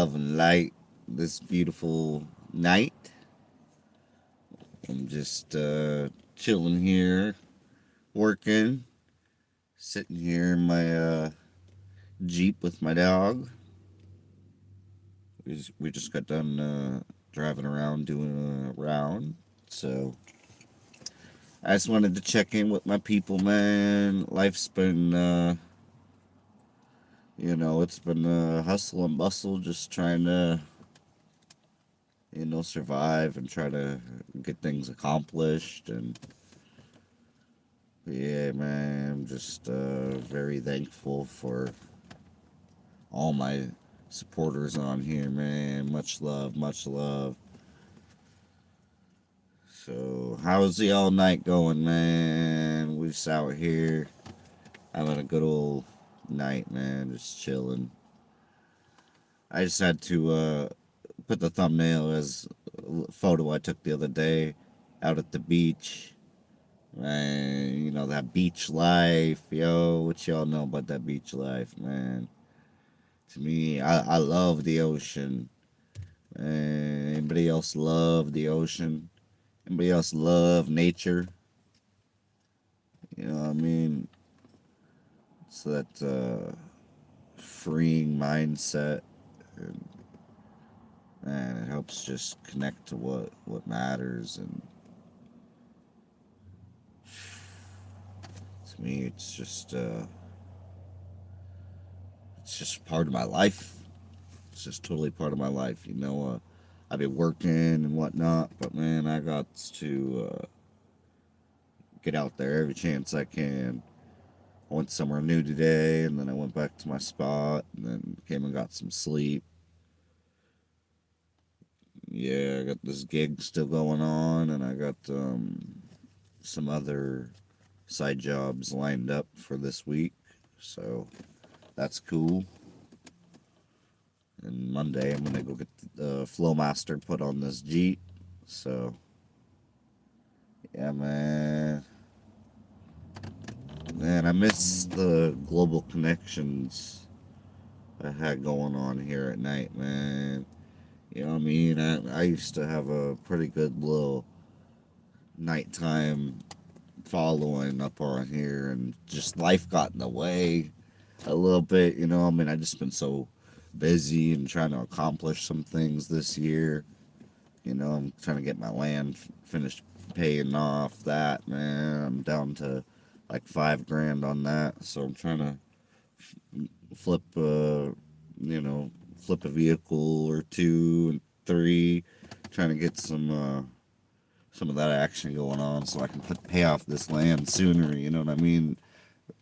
love and light this beautiful night. I'm just chilling here, working, sitting here in my Jeep with my dog. We just got done driving around doing a round. So I just wanted to check in with my people, man. Life's been, it's been hustle and bustle, just trying to survive and try to get things accomplished. And yeah, man, I'm just very thankful for all my supporters on here, man. Much love, much love. So, how's the all night going, man? We're just out here having a good old night, man. Just chilling. I just had to put the thumbnail as a photo I took the other day out at the beach. Man, that beach life, yo. What y'all know about that beach life, man? To me, I love the ocean. Man, anybody else love the ocean? Anybody else love nature? You know what I mean? It's that freeing mindset. And, man, it helps just connect to what matters. And to me, it's just part of my life. It's just totally part of my life. I've been working and whatnot, but man, I got to get out there every chance I can. I went somewhere new today, and then I went back to my spot, and then came and got some sleep. Yeah, I got this gig still going on, and I got some other side jobs lined up for this week, so that's cool. And Monday, I'm gonna go get the Flowmaster put on this Jeep. So, yeah, man. Man, I miss the global connections I had going on here at night, man. You know what I mean? I used to have a pretty good little nighttime following up on here, and just life got in the way a little bit. I mean, I just been so busy and trying to accomplish some things this year. I'm trying to get my land finished paying off that, man. I'm down to like 5 grand on that, so I'm trying to flip, flip a vehicle or two and three, trying to get some of that action going on so I can pay off this land sooner. You know what I mean?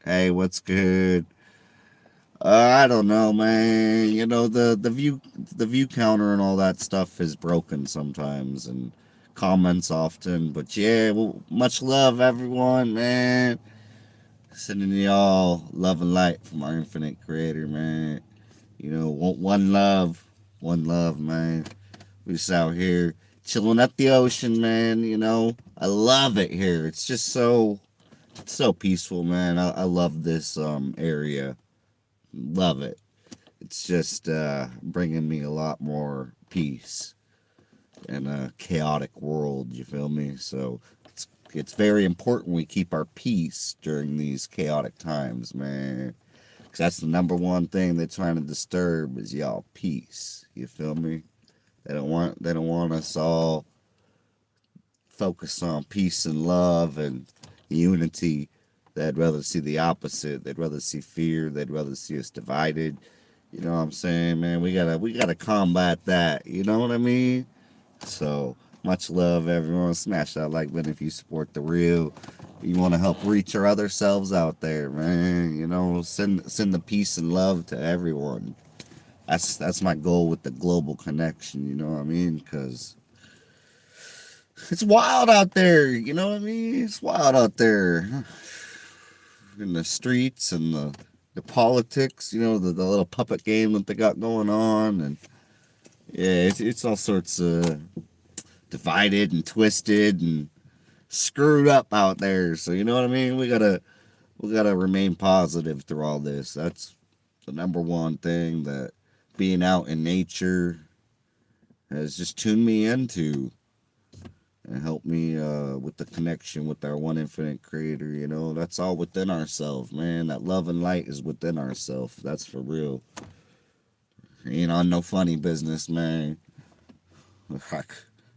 Hey, what's good? I don't know, man. The view counter and all that stuff is broken sometimes, and comments often. But yeah, well, much love, everyone, man. Sending y'all love and light from our infinite creator, man. One love, man. We just out here chilling at the ocean, man. I love it here. It's just so peaceful, man. I love this area. Love it. It's just bringing me a lot more peace in a chaotic world. You feel me? So it's very important we keep our peace during these chaotic times, man. Because that's the number one thing they're trying to disturb is y'all peace. You feel me? They don't want us all focused on peace and love and unity. They'd rather see the opposite. They'd rather see fear. They'd rather see us divided. You know what I'm saying, man? We gotta combat that. You know what I mean? So much love, everyone. Smash that like button if you support the real. You want to help reach our other selves out there, man. Send the peace and love to everyone. That's my goal with the global connection. You know what I mean? Because it's wild out there. You know what I mean? It's wild out there in the streets and the politics. The little puppet game that they got going on, and yeah, it's all sorts of divided and twisted and screwed up out there. So you know what I mean? We gotta remain positive through all this. That's the number one thing that being out in nature has just tuned me into and helped me with the connection with our one infinite creator. You know, that's all within ourselves, man. That love and light is within ourselves. That's for real. Ain't on no funny business, man.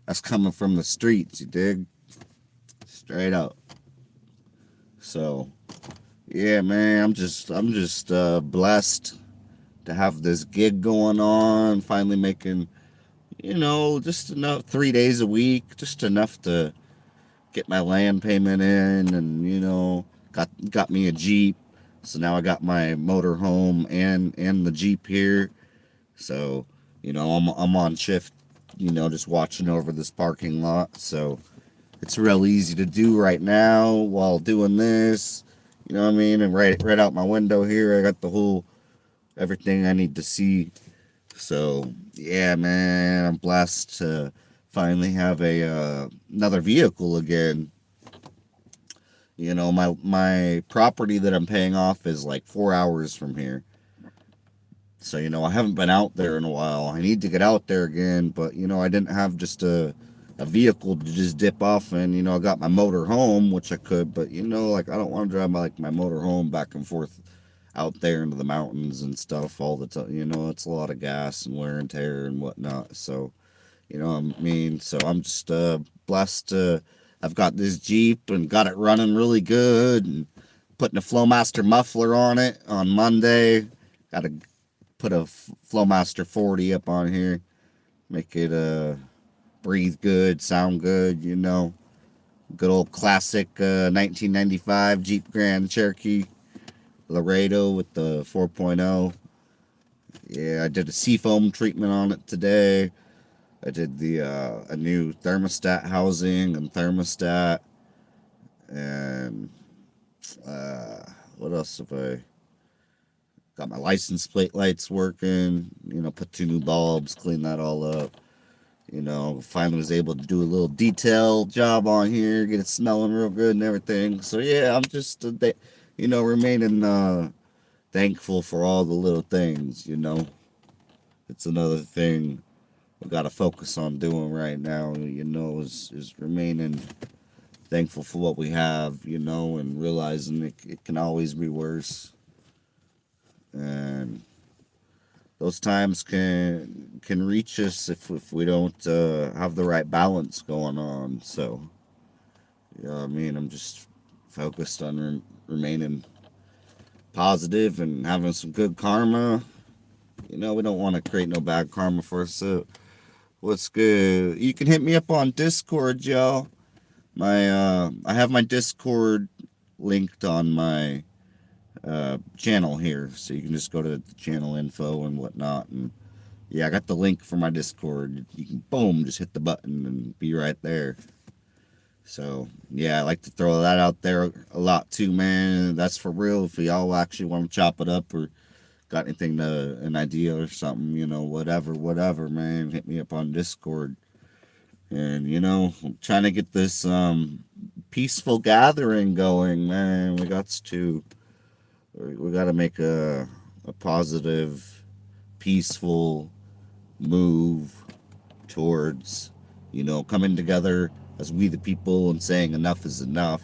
That's coming from the streets, you dig? Straight up. So, yeah, man, I'm just blessed to have this gig going on. Finally making, just enough 3 days a week, just enough to get my land payment in, and got me a Jeep. So now I got my motor home and the Jeep here. So, I'm on shift, just watching over this parking lot. So it's real easy to do right now while doing this. You know what I mean? And right out my window here, I got the whole everything I need to see. So yeah, man, I'm blessed to finally have a another vehicle again. My property that I'm paying off is like 4 hours from here. So, I haven't been out there in a while. I need to get out there again, but, I didn't have just a vehicle to just dip off in. I got my motor home, which I could, but, like, I don't want to drive my motor home back and forth out there into the mountains and stuff all the time. It's a lot of gas and wear and tear and whatnot. So, what I mean? So I'm just blessed to. I've got this Jeep and got it running really good, and putting a Flowmaster muffler on it on Monday. Got to put a Flowmaster 40 up on here, make it breathe good, sound good. Good old classic 1995 Jeep Grand Cherokee Laredo with the 4.0. Yeah, I did a seafoam treatment on it today. I did the a new thermostat housing and thermostat, and what else have I got? My license plate lights working. Put 2 new bulbs, clean that all up. Finally was able to do a little detail job on here, get it smelling real good and everything. So yeah, I'm just remaining thankful for all the little things. It's another thing we got to focus on doing right now, is remaining thankful for what we have, and realizing it can always be worse. And those times can reach us if we don't have the right balance going on. So, I mean, I'm just focused on remaining positive and having some good karma. We don't want to create no bad karma for us. So, what's good? You can hit me up on Discord, y'all. I have my Discord linked on my channel here, so you can just go to the channel info and whatnot. And yeah, I got the link for my Discord. You can boom, just hit the button and be right there. So yeah, I like to throw that out there a lot too, man. That's for real. If y'all actually want to chop it up or got anything an idea or something, whatever, man, hit me up on Discord. And I'm trying to get this peaceful gathering going, man. We got to make a positive, peaceful move towards coming together as we the people and saying enough is enough.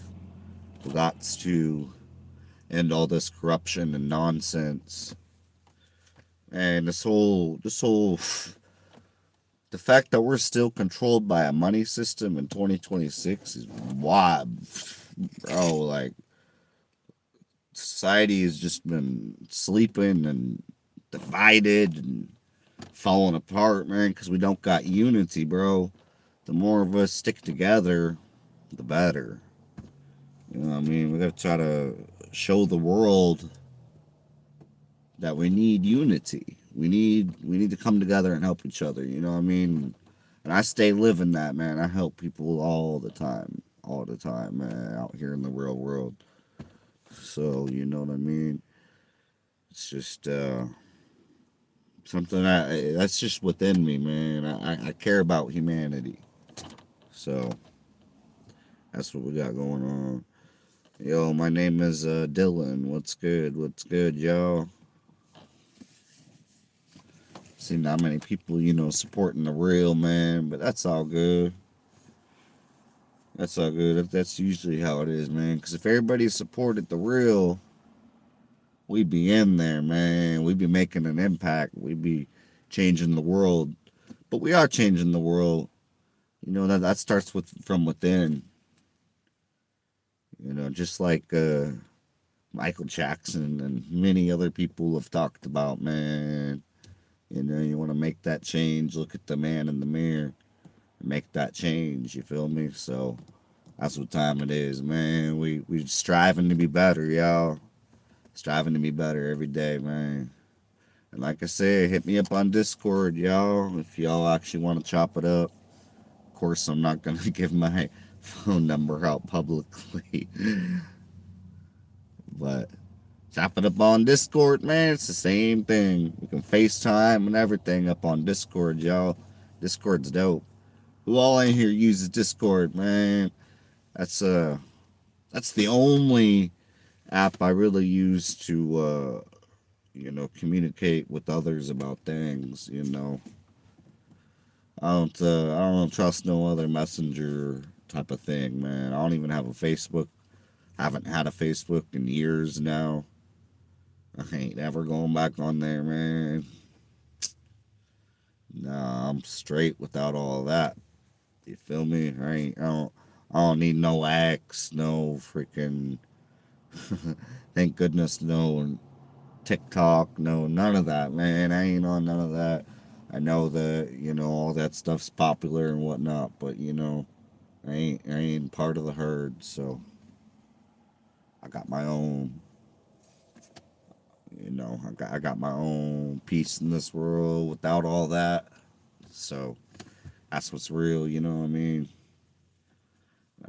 We got to end all this corruption and nonsense. And this whole the fact that we're still controlled by a money system in 2026 is wild, bro. Like, society has just been sleeping and divided and falling apart, man, because we don't got unity, bro. The more of us stick together, the better. You know what I mean? We got to try to show the world that we need unity. We need to come together and help each other. You know what I mean? And I stay living that, man. I help people all the time, man, out here in the real world. So you know what I mean? It's just something that's just within me, man. I care about humanity. So that's what we got going on. Yo, my name is Dylan. What's good? What's good, y'all? See, not many people, you know, supporting the real, man, but that's all good. That's all good. That's usually how it is, man. Because if everybody supported the real, we'd be in there, man. We'd be making an impact. We'd be changing the world. But we are changing the world. You know, that starts with from within. You know, just like Michael Jackson and many other people have talked about, man. You know, you want to make that change. Look at the man in the mirror and make that change. You feel me? So that's what time it is, man. We striving to be better, y'all. Striving to be better every day, man. And like I said, hit me up on Discord, y'all, if y'all actually want to chop it up. Of course, I'm not gonna give my phone number out publicly, but chop it up on Discord, man. It's the same thing. We can FaceTime and everything up on Discord, y'all. Discord's dope. Who all in here uses Discord, man? That's that's the only app I really use to you know, communicate with others about things, you know. I don't trust no other messenger type of thing, man. I don't even have a Facebook. I haven't had a Facebook in years now. I ain't ever going back on there, man. Nah, I'm straight without all that. You feel me? I don't need no axe, no freaking thank goodness no TikTok, no none of that, man. I ain't on none of that. I know that, you know, all that stuff's popular and whatnot, but you know, I ain't part of the herd, so I got my own, you know, I got my own peace in this world without all that. So that's what's real, you know what I mean?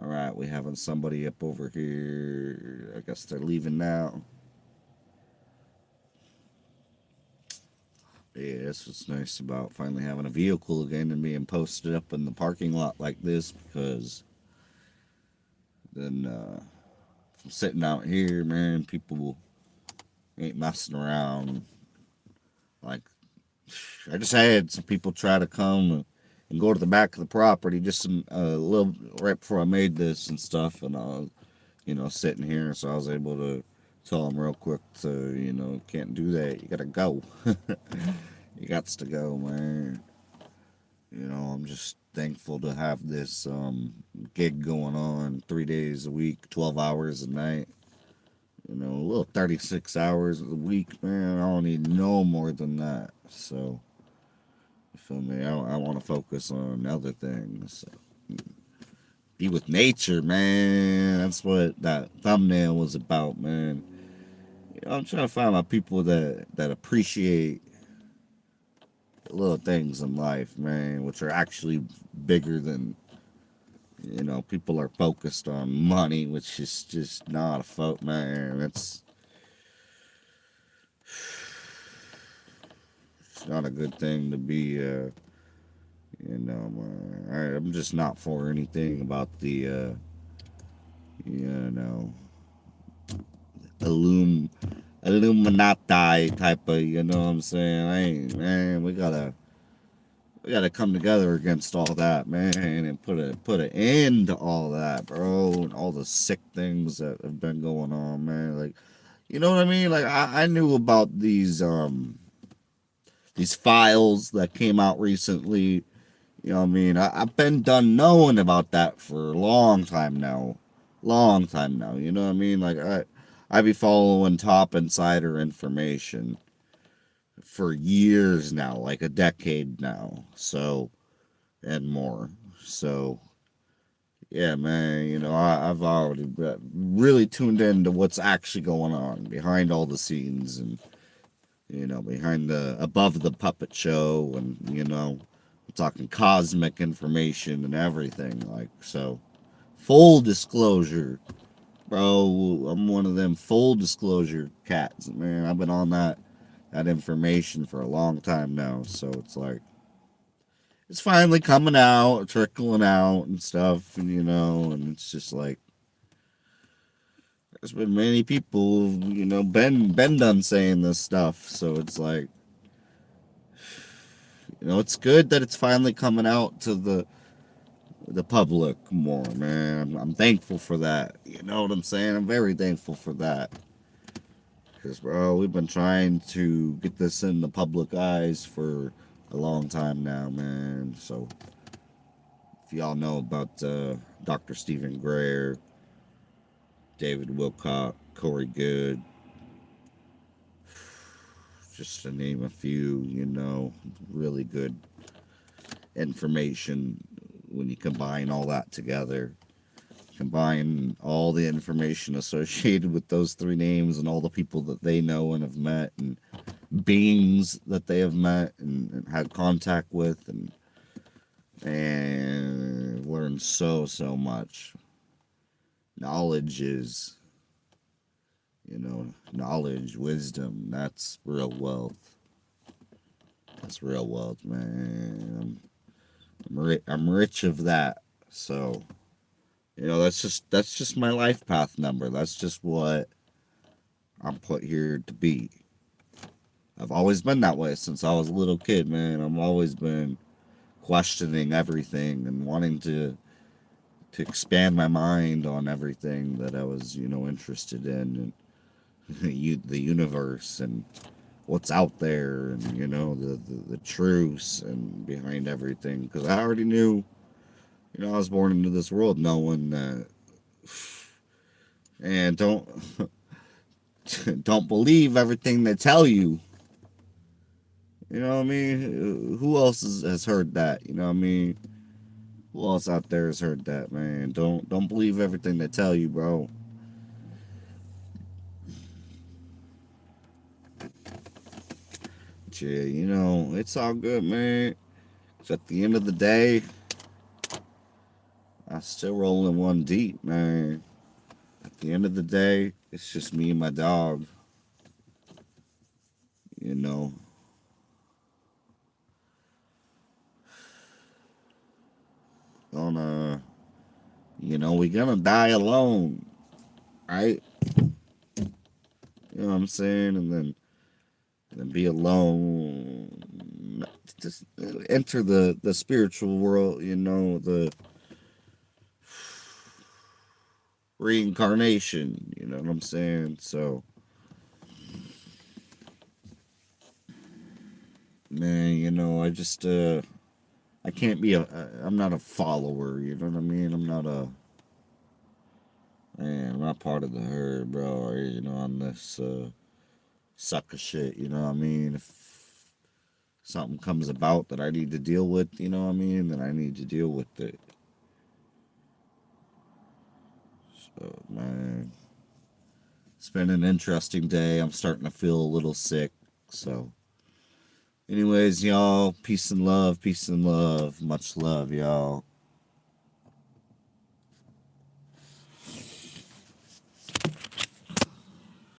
All right, we having somebody up over here. I guess they're leaving now. Yeah, that's what's nice about finally having a vehicle again and being posted up in the parking lot like this, because then from sitting out here, man, people ain't messing around. Like, I just had some people try to come and go to the back of the property just a little right before I made this and stuff, and I was, you know, sitting here, so I was able to tell them real quick to, you know, can't do that. You gotta go. You got to go, man. You know, I'm just thankful to have this gig going on 3 days a week, 12 hours a night. You know, a little 36 hours a week, man. I don't need no more than that. So, you feel me? I want to focus on other things. Be with nature, man. That's what that thumbnail was about, man. You know, I'm trying to find my people that appreciate little things in life, man, which are actually bigger than, you know, people are focused on money, which is just not a man. It's not a good thing to be, you know, I'm just not for anything about the, you know, illum, Illuminati type of, you know what I'm saying? I ain't, man, we gotta come together against all that, man, and put an end to all that, bro, and all the sick things that have been going on, man. Like, you know what I mean? Like, I knew about these files that came out recently. You know what I mean? I've been done knowing about that for a long time now, long time now. You know what I mean? Like, I be following top insider information for years now, like a decade now. So and more. So, yeah, man, you know, I've already really tuned into what's actually going on behind all the scenes and, you know, behind the, above the puppet show and, you know, I'm talking cosmic information and everything. Like, so, full disclosure, bro, I'm one of them full disclosure cats, man. I've been on that information for a long time now. So it's like, it's finally coming out, trickling out and stuff, and you know, and it's just like there's been many people, you know, been done saying this stuff, so it's like You know, it's good that it's finally coming out to the public more, man. I'm thankful for that. You know what I'm saying? I'm very thankful for that. Because, bro, we've been trying to get this in the public eyes for a long time now, man. So, if y'all know about Dr. Stephen Greer, David Wilcock, Corey Good, just to name a few, you know, really good information when you combine all that together. Combine all the information associated with those three names and all the people that they know and have met and beings that they have met and had contact with and learned so much. Knowledge is, you know, knowledge, wisdom, that's real wealth. That's real wealth, man. I'm rich of that. So, you know, that's just my life path number. That's just what I'm put here to be. I've always been that way since I was a little kid, man. I've always been questioning everything and wanting to expand my mind on everything that I was, you know, interested in, and the universe and what's out there, and you know the truths and behind everything. Because I already knew, you know, I was born into this world knowing that, and don't don't believe everything they tell you. You know what I mean? Who else has heard that? You know what I mean? Who else out there has heard that, man? Don't believe everything they tell you, bro. But yeah, you know, it's all good, man. 'Cause at the end of the day, I still rolling one deep, man. At the end of the day, it's just me and my dog. You know, gonna, you know, we gonna die alone, right? You know what I'm saying? And then be alone. Just enter the spiritual world. You know, the reincarnation. You know what I'm saying? So, man, you know, I can't be I'm not a follower. You know what I mean? I'm not part of the herd, bro. Or, you know, on this sucker shit. You know what I mean? If something comes about that I need to deal with, you know what I mean, then I need to deal with it. So, man, it's been an interesting day. I'm starting to feel a little sick. So, anyways, y'all, peace and love, much love, y'all.